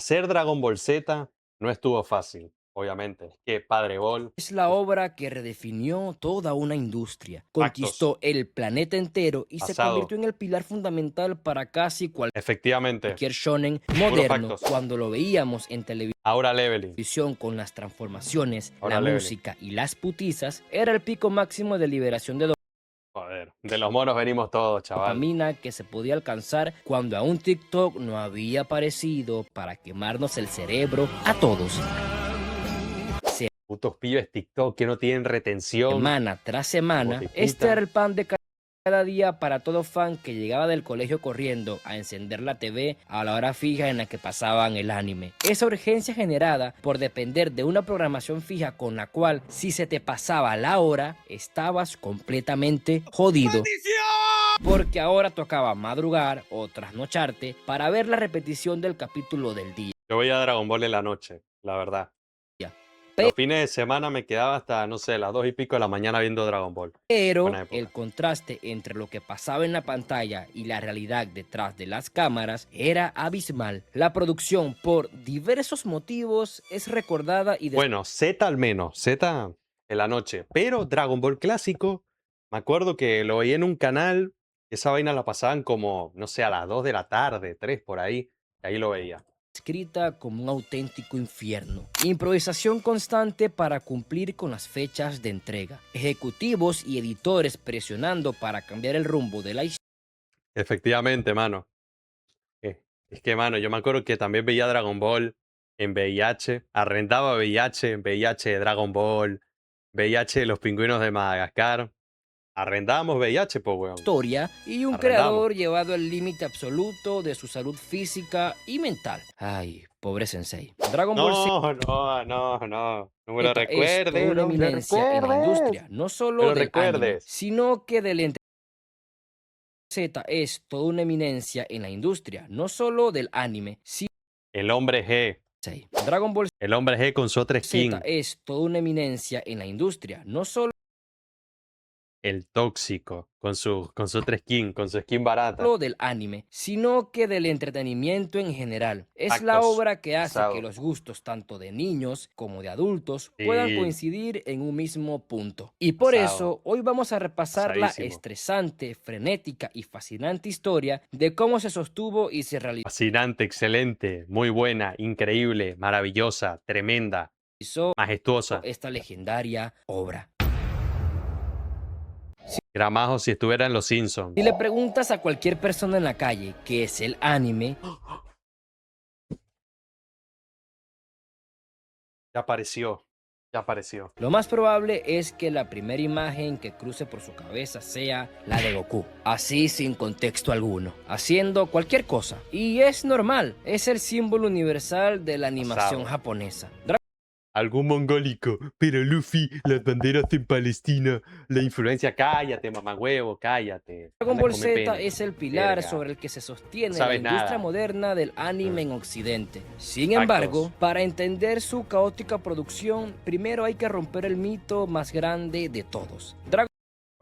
Hacer Dragon Ball Z no estuvo fácil, obviamente. Es que Padre Ball, Es la uf, obra que redefinió toda una industria, factos, conquistó el planeta entero y se pasado, convirtió en el pilar fundamental para casi efectivamente, cualquier shonen puro moderno. factos. Cuando lo veíamos en Ahora leveling, televisión con las transformaciones, la ahora leveling. música y las putizas, era el pico máximo de liberación de Joder, de los monos venimos todos, chaval. dopamina que se podía alcanzar cuando aún TikTok no había aparecido para quemarnos el cerebro a todos. Putos pibes TikTok que no tienen retención, Semana tras hijos semana, de este era puta. el pan de cada día para todo fan que llegaba del colegio corriendo a encender la TV a la hora fija en la que pasaban el anime. Esa urgencia generada por depender de una programación fija con la cual si se te pasaba la hora, estabas completamente jodido. ¡Maldición! Porque ahora tocaba madrugar o trasnocharte para ver la repetición del capítulo del día. Yo veía Dragon Ball en la noche, la verdad. Los fines de semana me quedaba hasta, no sé, las 2 y pico de la mañana viendo Dragon Ball. Pero Buena el época. contraste entre lo que pasaba en la pantalla y la realidad detrás de las cámaras era abismal. La producción, por diversos motivos, es recordada y Bueno, Z al menos, Z en la noche. Pero Dragon Ball clásico, me acuerdo que lo veía en un canal, esa vaina la pasaban como, no sé, a las 2 de la tarde, 3 por ahí, y ahí lo veía. descrita como un auténtico infierno. Improvisación constante para cumplir con las fechas de entrega. Ejecutivos y editores presionando para cambiar el rumbo de la historia. Efectivamente, mano. Es que, mano, yo me acuerdo que también veía Dragon Ball en VIH, arrendaba VIH, en VIH de Dragon Ball, VIH de los pingüinos de Madagascar. Arrendábamos VIH, pues, weón. Y un Arrendábamos. creador llevado al límite absoluto de su salud física y mental. Ay, pobre Sensei. Dragon Ball Z No, no, no, no. No me lo es toda recuerdes, una no me lo eminencia en la recuerdes. industria, no Me solo lo del anime, recuerdes. sino que del Z es toda una eminencia en la industria, no solo del anime. Sí, El hombre G. Dragon Ball El hombre G con su otra Z skin. es toda una eminencia en la industria, no solo El tóxico. Con su otra skin, con su skin barata. del anime, sino que del entretenimiento en general. Es la Actos. obra que hace que Pasado. los gustos tanto de niños como de adultos puedan Sí, coincidir en un mismo punto. Y por pasado. eso hoy vamos a repasar la Pasadísimo. estresante, frenética y fascinante historia de cómo se sostuvo y se Fascinante, excelente, muy buena, increíble, maravillosa, tremenda, realizó majestuosa. esta legendaria obra. Gramajo si estuviera en Los Simpsons. Si le preguntas a cualquier persona en la calle qué es el anime, Ya apareció. Ya apareció. lo más probable es que la primera imagen que cruce por su cabeza sea la de Goku, así sin contexto alguno, haciendo cualquier cosa. Y es normal, es el símbolo universal de la animación Pasado. japonesa. Algún mongólico, pero Luffy, las banderas en Palestina, la influencia, cállate, mamagüevo, cállate. Dragon Anda a Ball comer Z pene. es el pilar Verga. sobre el que se No sostiene la sabes industria nada. moderna del Mm. anime en Occidente. Sin Factos. embargo, para entender su caótica producción, primero hay que romper el mito más grande de todos. Dragon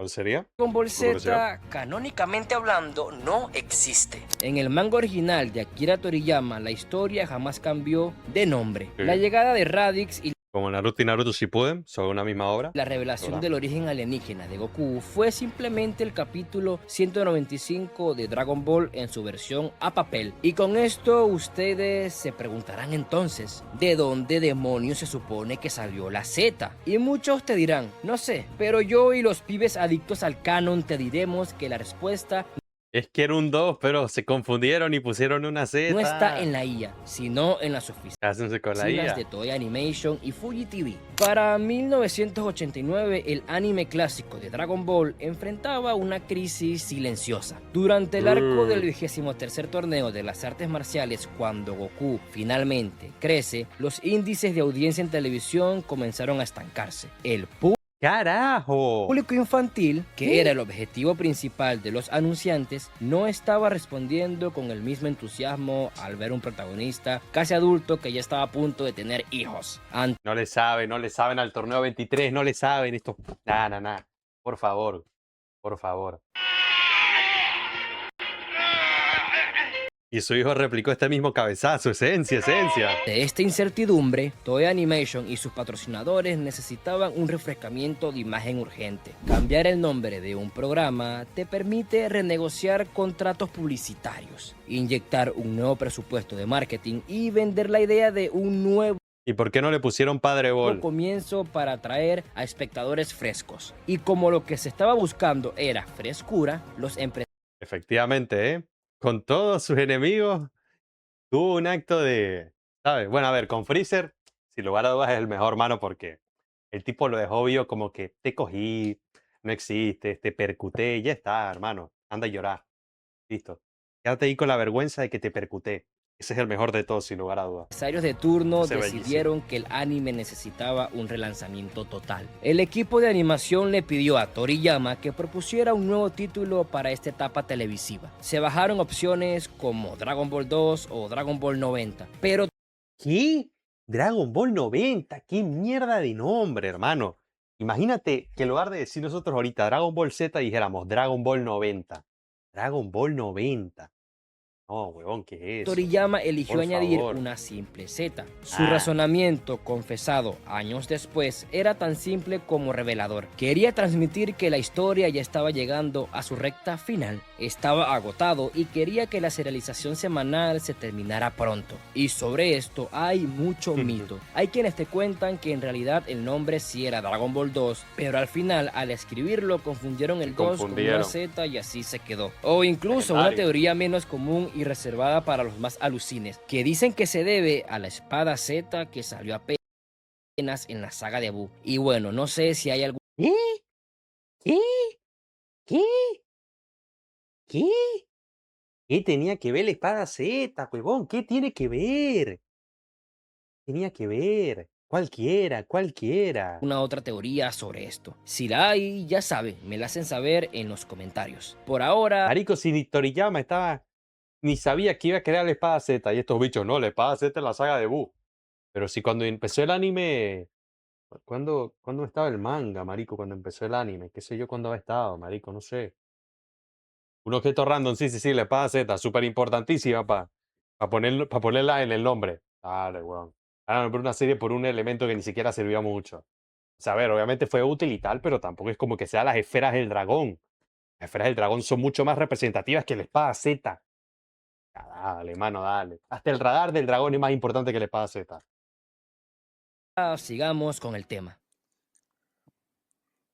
¿Cuál sería? Ball ¿Tu curiosidad? Z, canónicamente hablando, no existe. En el manga original de Akira Toriyama, la historia jamás cambió de nombre. Sí. La llegada de Raditz y Como Naruto y Naruto Shippuden, son una misma obra. la revelación ¿Verdad? del origen alienígena de Goku fue simplemente el capítulo 195 de Dragon Ball en su versión a papel. Y con esto ustedes se preguntarán entonces, ¿de dónde demonios se supone que salió la Z? Y muchos te dirán, no sé, pero yo y los pibes adictos al canon te diremos que la respuesta Es que era un 2, pero se confundieron y pusieron una Z. no está en la IA, sino en las oficinas Cásense con la de IA. Toei Animation y Fuji TV. Para 1989, el anime clásico de Dragon Ball enfrentaba una crisis silenciosa. Durante el arco del 23º torneo de las artes marciales, cuando Goku finalmente crece, los índices de audiencia en televisión comenzaron a estancarse. El ¡Carajo! público infantil, que era el objetivo principal de los anunciantes, no estaba respondiendo con el mismo entusiasmo al ver un protagonista casi adulto que ya estaba a punto de tener hijos. No le saben al torneo 23, no le saben esto. Nada, nada. Por favor, por favor. Y su hijo replicó este mismo cabezazo, esencia, esencia. De esta incertidumbre, Toei Animation y sus patrocinadores necesitaban un refrescamiento de imagen urgente. Cambiar el nombre de un programa te permite renegociar contratos publicitarios, inyectar un nuevo presupuesto de marketing y vender la idea de un nuevo ¿Y por qué no le pusieron Padre Ball? comienzo para atraer a espectadores frescos. Y como lo que se estaba buscando era frescura, los empresarios Efectivamente, ¿eh? Con todos sus enemigos, tuvo un acto de, ¿sabes? Bueno, a ver, con Freezer, sin lugar a dudas es el mejor mano porque el tipo lo dejó obvio como que te cogí, no existes, te percuté, ya está, hermano, anda a llorar, listo. Quédate ahí con la vergüenza de que te percuté. Ese es el mejor de todos, sin lugar a dudas. de turno Ese es bellísimo. decidieron que el anime necesitaba un relanzamiento total. El equipo de animación le pidió a Toriyama que propusiera un nuevo título para esta etapa televisiva. Se bajaron opciones como Dragon Ball 2 o Dragon Ball 90, pero ¿Qué? Dragon Ball 90, qué mierda de nombre, hermano. Imagínate que en lugar de decir nosotros ahorita Dragon Ball Z, dijéramos Dragon Ball 90. Dragon Ball 90. No, huevón, ¿qué es eso? Toriyama eligió Por añadir favor. una simple Z. Su Ah, razonamiento, confesado años después, era tan simple como revelador. Quería transmitir que la historia ya estaba llegando a su recta final. Estaba agotado y quería que la serialización semanal se terminara pronto. Y sobre esto hay mucho mito. Hay quienes te cuentan que en realidad el nombre sí era Dragon Ball 2, pero al final al escribirlo confundieron el 2 con una confundieron. Z y así se quedó. O incluso una Legendario. teoría menos común y reservada para los más alucines, que dicen que se debe a la espada Z que salió apenas en la saga de Buu. Y bueno, no sé si hay algún ¿Qué? ¿Qué? ¿Qué? ¿Qué? ¿Qué tenía que ver la espada Z, huevón? ¿Qué tiene que ver? Tenía que ver. Cualquiera, cualquiera. una otra teoría sobre esto. Si la hay, ya saben, me la hacen saber en los comentarios. Por ahora, Marico, si ni Toriyama estaba, ni sabía que iba a crear la espada Z, y estos bichos, no, la espada Z es la saga de Buu. Pero si cuando empezó el anime, ¿cuándo estaba el manga, marico? Cuando empezó el anime, qué sé yo cuándo había estado, marico, no sé. Un objeto random, sí, sí, sí, la espada Z, súper importantísima para ponerla en el nombre. Dale, weón. Ah, por una serie, por un elemento que ni siquiera servía mucho. O sea, a ver, obviamente fue útil y tal, pero tampoco es como que sean las esferas del dragón. Las esferas del dragón son mucho más representativas que la espada Z. Ya, dale, mano, dale. Hasta el radar del dragón es más importante que la espada Z. sigamos con el tema.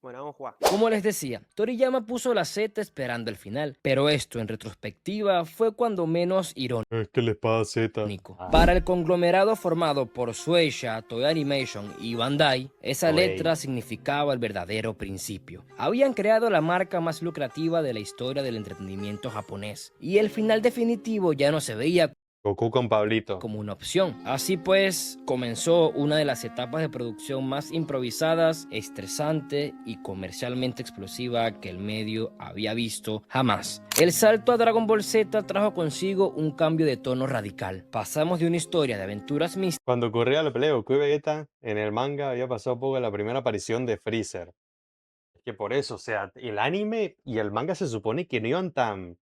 Bueno, vamos a jugar. Como les decía, Toriyama puso la Z esperando el final, pero esto en retrospectiva fue cuando menos irónico. Es que la espada Z. Para el conglomerado formado por Shueisha, Toei Animation y Bandai, esa Toei. letra significaba el verdadero principio. Habían creado la marca más lucrativa de la historia del entretenimiento japonés, y el final definitivo ya no se veía Goku con Pablito. como una opción. Así pues, comenzó una de las etapas de producción más improvisadas, estresante y comercialmente explosiva que el medio había visto jamás. El salto a Dragon Ball Z trajo consigo un cambio de tono radical. Pasamos de una historia de aventuras místicas Cuando ocurría la pelea de Goku y Vegeta, en el manga había pasado poco la primera aparición de Freezer. Es que por eso, o sea, el anime y el manga se supone que no iban tan...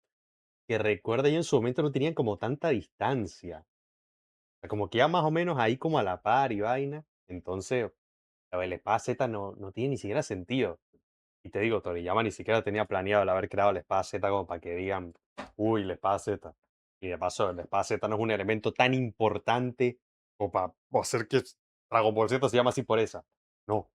Que recuerda yo en su momento no tenían como tanta distancia. O sea, como que iba más o menos ahí como a la par y vaina. Entonces, el espada Z no tiene ni siquiera sentido. Y te digo, Toriyama ni siquiera tenía planeado el haber creado la espada Z como para que digan, uy, la espada Z. Y de paso, la espada Z no es un elemento tan importante como para hacer que Dragon Ball Z se llama así por esa. No.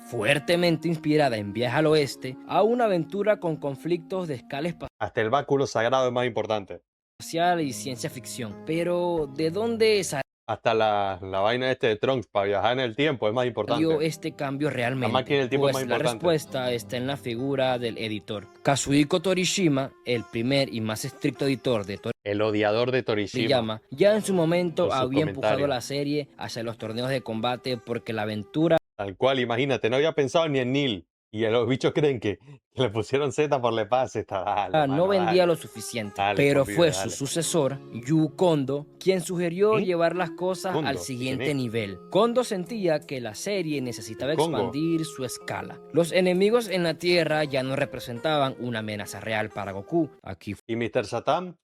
fuertemente inspirada en Viaje al Oeste, a una aventura con conflictos de escala Hasta el báculo sagrado es más importante. espacial y ciencia ficción. Pero, ¿de dónde Hasta la vaina este de Trunks para viajar en el tiempo es más salió importante. este cambio La realmente? máquina del tiempo es Pues más la importante. respuesta está en la figura del editor. Kazuhiko Torishima, el primer y más estricto editor de El odiador de Torishima. Toriyama, ya en su momento Por sus había empujado comentarios. la serie hacia los torneos de combate porque la aventura Tal cual, imagínate, no había pensado ni en Neil. Y los bichos creen que le pusieron Z por la espada Z. Dale, no mano, vendía dale. lo suficiente. Dale, Pero convive, fue dale. su sucesor, Yu Kondo, quien sugirió ¿Eh? llevar las cosas Kondo, al ¿quién siguiente es? nivel. Kondo sentía que la serie necesitaba ¿El Congo? expandir su escala. Los enemigos en la Tierra ya no representaban una amenaza real para Goku. Aquí ¿Y Mr. Satan?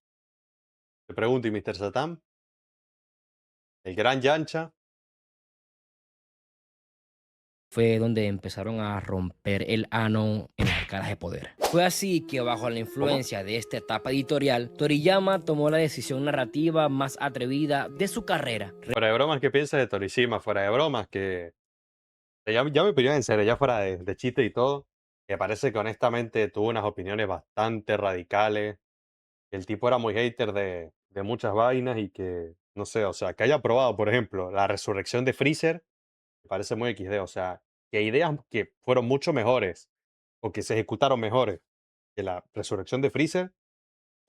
Te pregunto, ¿y Mr. Satan? ¿El gran Yancha? Fue donde empezaron a romper el ano en las escalas de poder. Fue así que bajo la ¿Cómo? influencia de esta etapa editorial, Toriyama tomó la decisión narrativa más atrevida de su carrera. Fuera de bromas, ¿qué piensas de Torishima? Fuera de bromas, que ya mi opinión en serio, ya fuera de chiste y todo, me parece que honestamente tuvo unas opiniones bastante radicales. El tipo era muy hater de muchas vainas y que, no sé, o sea, que haya probado, por ejemplo, la resurrección de Freezer, me parece muy XD. O sea, que ideas que fueron mucho mejores o que se ejecutaron mejores que la resurrección de Freezer,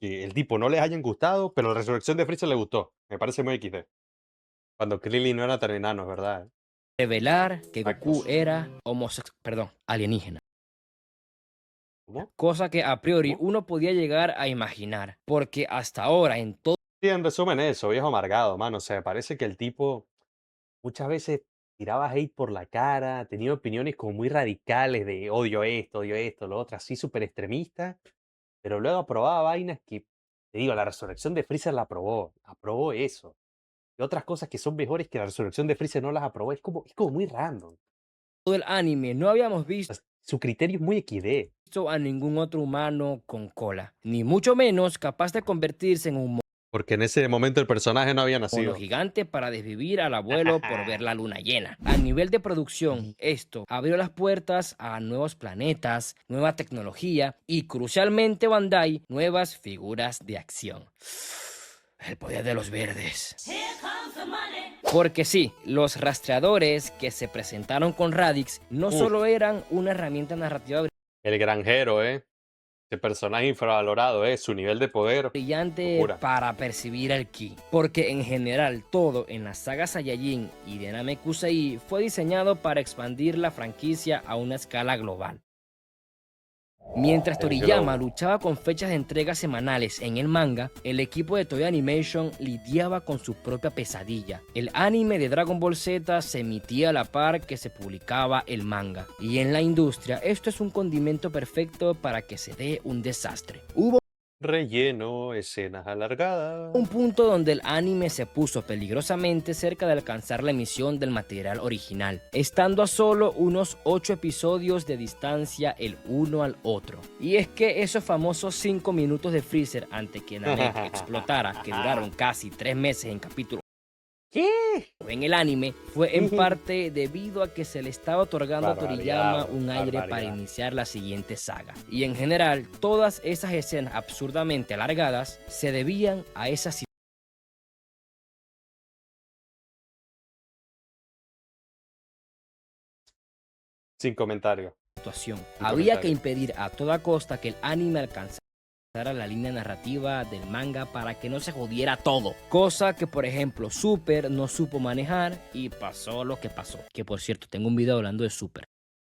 que el tipo no les hayan gustado, pero la resurrección de Freezer le gustó. Me parece muy XD. Cuando Krillin no era tan enano, es verdad. Revelar que Exacto. Goku era alienígena. ¿Cómo? Cosa que a priori ¿Cómo? uno podía llegar a imaginar, porque hasta ahora en todo Sí, en resumen eso, viejo amargado, mano. O sea, me parece que el tipo muchas veces tiraba hate por la cara, tenía opiniones como muy radicales de odio esto, lo otro, así súper extremista, pero luego aprobaba vainas que, te digo, la resurrección de Freezer la aprobó eso. Y otras cosas que son mejores que la resurrección de Freezer no las aprobó, es como muy random. el anime no habíamos O visto sea, su criterio es muy equidé, a ningún otro humano con cola, ni mucho menos capaz de convertirse en un porque en ese momento el personaje no había mono nacido. gigante para desvivir al abuelo por ver la luna llena. A nivel de producción, esto abrió las puertas a nuevos planetas, nueva tecnología y, crucialmente, Bandai, nuevas figuras de acción. El poder de los verdes. Porque sí, los rastreadores que se presentaron con Radix no Uf, solo eran una herramienta narrativa el granjero, ese personaje infravalorado, su nivel de poder, brillante locura. para percibir el ki, porque en general todo en la saga Saiyajin y de Namekusei fue diseñado para expandir la franquicia a una escala global. Mientras El Toriyama globo. luchaba con fechas de entrega semanales en el manga, el equipo de Toei Animation lidiaba con su propia pesadilla. El anime de Dragon Ball Z se emitía a la par que se publicaba el manga, y en la industria esto es un condimento perfecto para que se dé un desastre. Hubo Relleno, escenas alargadas. un punto donde el anime se puso peligrosamente cerca de alcanzar la emisión del material original, estando a solo unos 8 episodios de distancia el uno al otro. Y es que esos famosos 5 minutos de Freezer antes que Namek explotara, que duraron casi 3 meses en capítulos ¿Qué? en el anime, fue en parte debido a que se le estaba otorgando a Toriyama Barbaridad, un aire para barbaridad. iniciar la siguiente saga. Y en general, todas esas escenas absurdamente alargadas se debían a esa Sin comentario, situación. sin Había que comentario. impedir a toda costa que el anime alcanzara la línea narrativa del manga para que no se jodiera todo. Cosa que, por ejemplo, Super no supo manejar y pasó lo que pasó. Que, por cierto, tengo un video hablando de Super.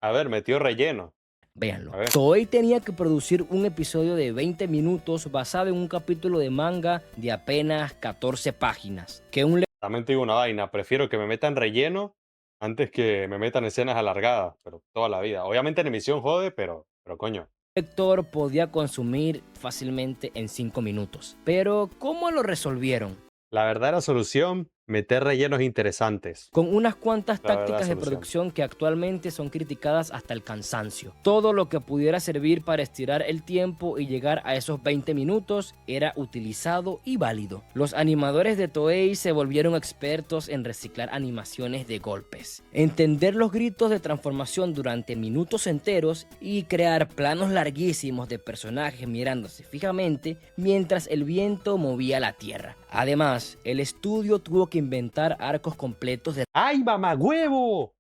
A ver, metió relleno. Véanlo. A ver. Toei tenía que producir un episodio de 20 minutos basado en un capítulo de manga de apenas 14 páginas. Que un También te digo una vaina, prefiero que me metan relleno antes que me metan escenas alargadas, pero toda la vida. Obviamente en emisión jode, pero coño. lector podía consumir fácilmente en 5 minutos. Pero, ¿cómo lo resolvieron? La verdadera solución, meter rellenos interesantes. Con unas cuantas La verdadera tácticas de solución. producción que actualmente son criticadas hasta el cansancio. Todo lo que pudiera servir para estirar el tiempo y llegar a esos 20 minutos era utilizado y válido. Los animadores de Toei se volvieron expertos en reciclar animaciones de golpes, entender los gritos de transformación durante minutos enteros y crear planos larguísimos de personajes mirándose fijamente mientras el viento movía la tierra. Además, el estudio tuvo que inventar arcos completos de ¡Ay, mamagüevo!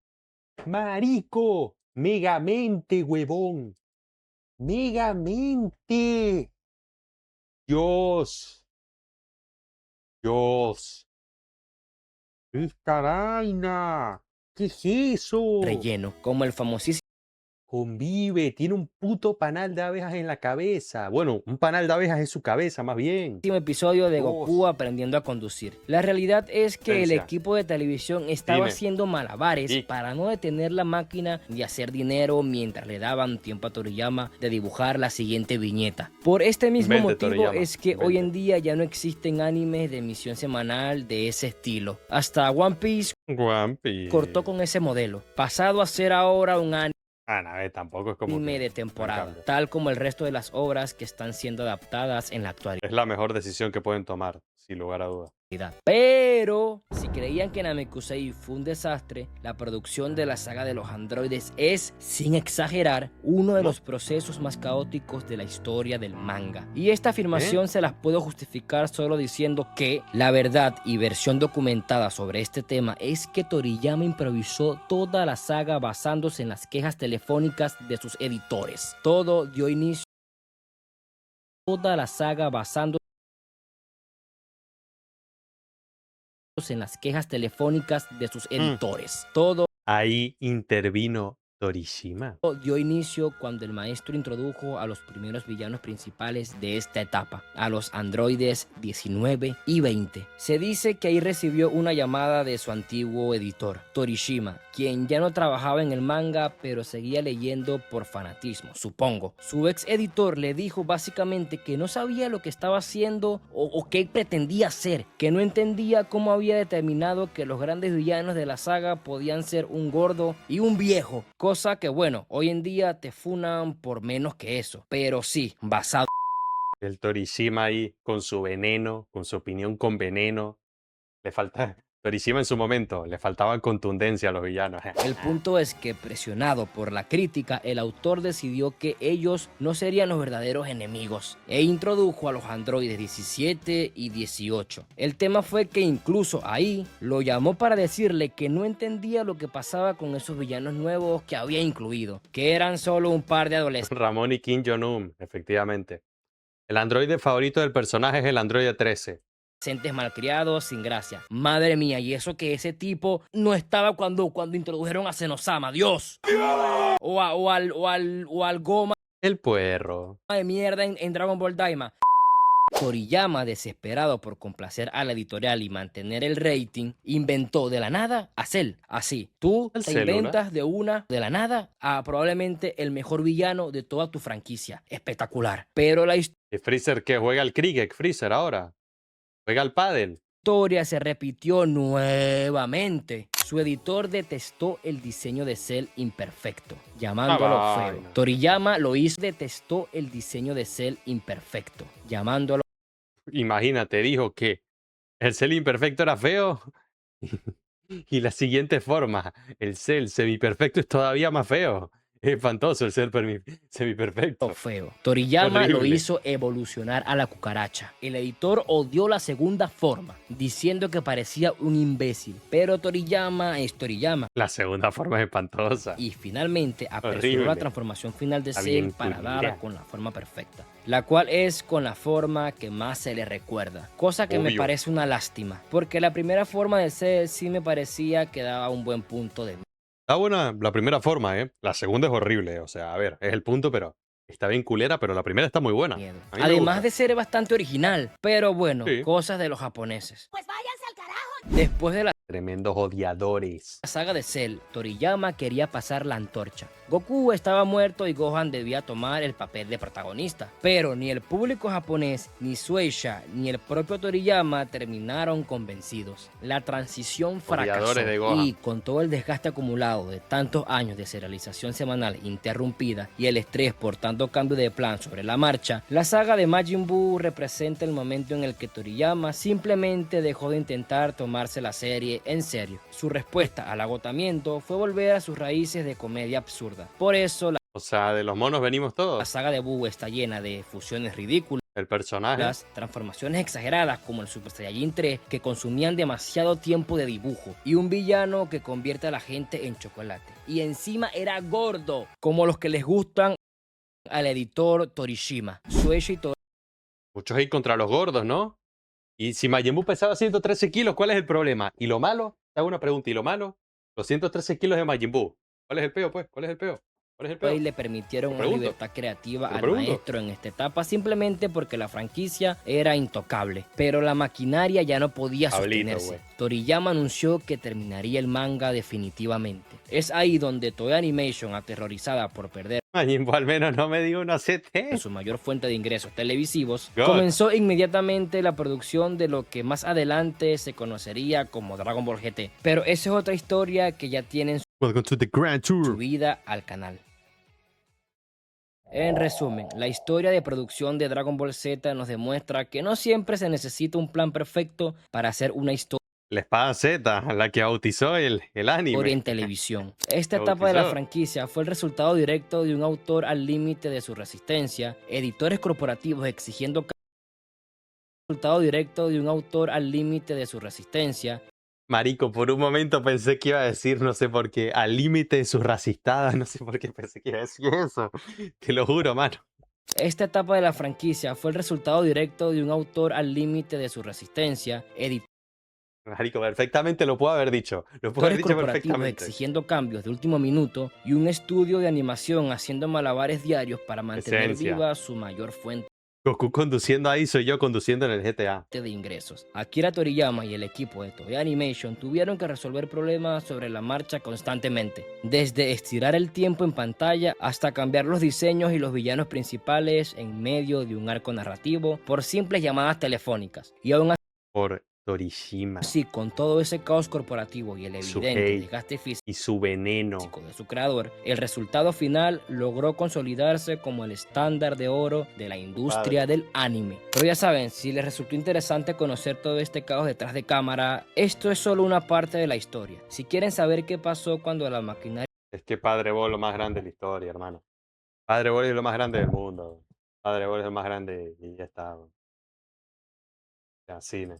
¡Marico! ¡Megamente, huevón! ¡Megamente! ¡Dios! ¡Dios! ¡Esta vaina! ¿Qué es eso? relleno, como el famosísimo convive, tiene un puto panal de abejas en la cabeza. Bueno, un panal de abejas en su cabeza, más bien. Último episodio de Goku Dios, aprendiendo a conducir. La realidad es que el potencia. equipo de televisión estaba Dime. haciendo malabares Sí. para no detener la máquina de hacer dinero mientras le daban tiempo a Toriyama de dibujar la siguiente viñeta. Por este mismo Invente, motivo Toriyama, es que hoy en invente. día ya no existen animes de emisión semanal de ese estilo. Hasta One Piece One cortó Piece. con ese modelo, pasado a ser ahora un Ah, no, tampoco es como anime que de un temporada, cambio. tal como el resto de las obras que están siendo adaptadas en la actualidad. Es la mejor decisión que pueden tomar, sin lugar a dudas. Pero si creían que Namekusei fue un desastre, la producción de la saga de los androides es, sin exagerar, uno de ¿No? los procesos más caóticos de la historia del manga. Y esta afirmación se las puedo justificar solo diciendo que la verdad y versión documentada sobre este tema es que Toriyama improvisó toda la saga basándose en las quejas telefónicas de sus editores. Todo dio inicio toda la saga basándose en las quejas telefónicas de sus editores. Todo Ahí intervino Torishima. dio inicio cuando el maestro introdujo a los primeros villanos principales de esta etapa, a los androides 19 y 20. Se dice que ahí recibió una llamada de su antiguo editor, Torishima, quien ya no trabajaba en el manga, pero seguía leyendo por fanatismo, supongo. Su ex editor le dijo básicamente que no sabía lo que estaba haciendo o qué pretendía hacer, que no entendía cómo había determinado que los grandes villanos de la saga podían ser un gordo y un viejo, cosa que bueno, hoy en día te funan por menos que eso, pero sí, basado El Torishima ahí con su veneno, con su opinión con veneno. Le falta. Torishima en su momento, le faltaba contundencia a los villanos. El punto es que, presionado por la crítica, el autor decidió que ellos no serían los verdaderos enemigos e introdujo a los androides 17 y 18. El tema fue que incluso ahí lo llamó para decirle que no entendía lo que pasaba con esos villanos nuevos que había incluido, que eran solo un par de adolescentes Ramón y Kim Jong-un, efectivamente. El androide favorito del personaje es el androide 13. malcriados sin gracia. Madre mía, y eso que ese tipo no estaba cuando introdujeron a Zenosama, Dios. O al Goma El puerro. de mierda en Dragon Ball Daima. Toriyama, desesperado por complacer a la editorial y mantener el rating, inventó de la nada a Cell. Así, tú El te Célula. inventas de la nada a probablemente el mejor villano de toda tu franquicia. Espectacular. Pero la ¿Y Freezer que juega al cricket? Freezer ahora. Juega al pádel. historia se repitió nuevamente. Su editor detestó el diseño de Cell imperfecto, llamándolo feo. vaina. Toriyama lo hizo, detestó el diseño de Cell imperfecto, llamándolo Imagínate, dijo que el Cell imperfecto era feo. Y la siguiente forma, el Cell semiperfecto es todavía más feo. Es espantoso el Cell semiperfecto. feo. Toriyama lo Horrible. hizo evolucionar a la cucaracha. El editor odió la segunda forma, diciendo que parecía un imbécil. Pero Toriyama es Toriyama. La segunda forma es espantosa. Y finalmente apresuró Horrible. la transformación final de Está Cell bien para culera. darla con la forma perfecta, la cual es con la forma que más se le recuerda, cosa que me Obvio. parece una lástima, porque la primera forma de Cell sí me parecía que daba un buen punto de Está buena la primera forma, ¿eh? La segunda es horrible. O sea, a ver, es el punto, pero está bien culera, pero la primera está muy buena. miedo. A mí me Además gusta. de ser bastante original, pero bueno, Sí. cosas de los japoneses. Pues váyanse al carajo. Después de la Tremendos odiadores. saga de Cell, Toriyama quería pasar la antorcha. Goku estaba muerto y Gohan debía tomar el papel de protagonista. Pero ni el público japonés, ni Shueisha, ni el propio Toriyama terminaron convencidos. La transición fracasó Odiadores de Gohan. y con todo el desgaste acumulado de tantos años de serialización semanal interrumpida y el estrés por tanto cambio de plan sobre la marcha, la saga de Majin Buu representa el momento en el que Toriyama simplemente dejó de intentar tomarse la serie en serio. Su respuesta al agotamiento fue volver a sus raíces de comedia absurda. Por eso O sea, de los monos venimos la todos. saga de Buu está llena de fusiones ridículas, El personaje. transformaciones exageradas como el Super Saiyajin 3 que consumían demasiado tiempo de dibujo y un villano que convierte a la gente en chocolate. Y encima era gordo, como los que les gustan al editor Torishima. Shueisha y Muchos hate contra los gordos, ¿no? Y si Majin Buu pesaba 113 kilos, ¿cuál es el problema? ¿Y lo malo? Te hago una pregunta. ¿Y lo malo? Los 113 kilos de Majin Buu. ¿Cuál es el peo, pues? ¿Cuál es el peo? ¿Cuál es el y peor? le permitieron Lo una pregunto, libertad creativa lo al pregunto. maestro en esta etapa simplemente porque la franquicia era intocable. Pero la maquinaria ya no podía Pablito, sostenerse. güey. Toriyama anunció que terminaría el manga definitivamente. Es ahí donde Toei Animation, aterrorizada por perder Mayimbo, al menos no me dio una CT. su mayor fuente de ingresos televisivos, God. comenzó inmediatamente la producción de lo que más adelante se conocería como Dragon Ball GT. Pero esa es otra historia que ya tiene Welcome to the Grand Tour. subida al canal. En resumen, la historia de producción de Dragon Ball Z nos demuestra que no siempre se necesita un plan perfecto para hacer una historia La espada Z, la que bautizó el anime. en televisión. Esta La etapa de la bautizó. franquicia fue el resultado directo de un autor al límite de su resistencia, editores corporativos exigiendo resultado directo de un autor al límite de su resistencia, Marico, por un momento pensé que iba a decir, no sé por qué, al límite de sus racistadas, no sé por qué pensé que iba a decir eso. Te lo juro, mano. esta etapa de la franquicia fue el resultado directo de un autor al límite de su resistencia, Marico, perfectamente lo puedo haber dicho. Lo puedo haber editores dicho corporativos perfectamente. exigiendo cambios de último minuto y un estudio de animación haciendo malabares diarios para mantener Esencia. viva su mayor fuente Goku conduciendo ahí, soy yo conduciendo en el GTA. de ingresos. Akira Toriyama y el equipo de Toei Animation tuvieron que resolver problemas sobre la marcha constantemente, desde estirar el tiempo en pantalla hasta cambiar los diseños y los villanos principales en medio de un arco narrativo por simples llamadas telefónicas. Y aún Por Torishima así, con todo ese caos corporativo y el y su evidente hate desgaste físico y su veneno. de su creador, el resultado final logró consolidarse como el estándar de oro de la industria del anime. Pero ya saben, si les resultó interesante conocer todo este caos detrás de cámara, esto es solo una parte de la historia. Si quieren saber qué pasó cuando la maquinaria Es que Padre Ball es lo más grande de la historia, hermano. Padre Ball es lo más grande del mundo. Padre Ball es el más grande y ya está. Ya, cine.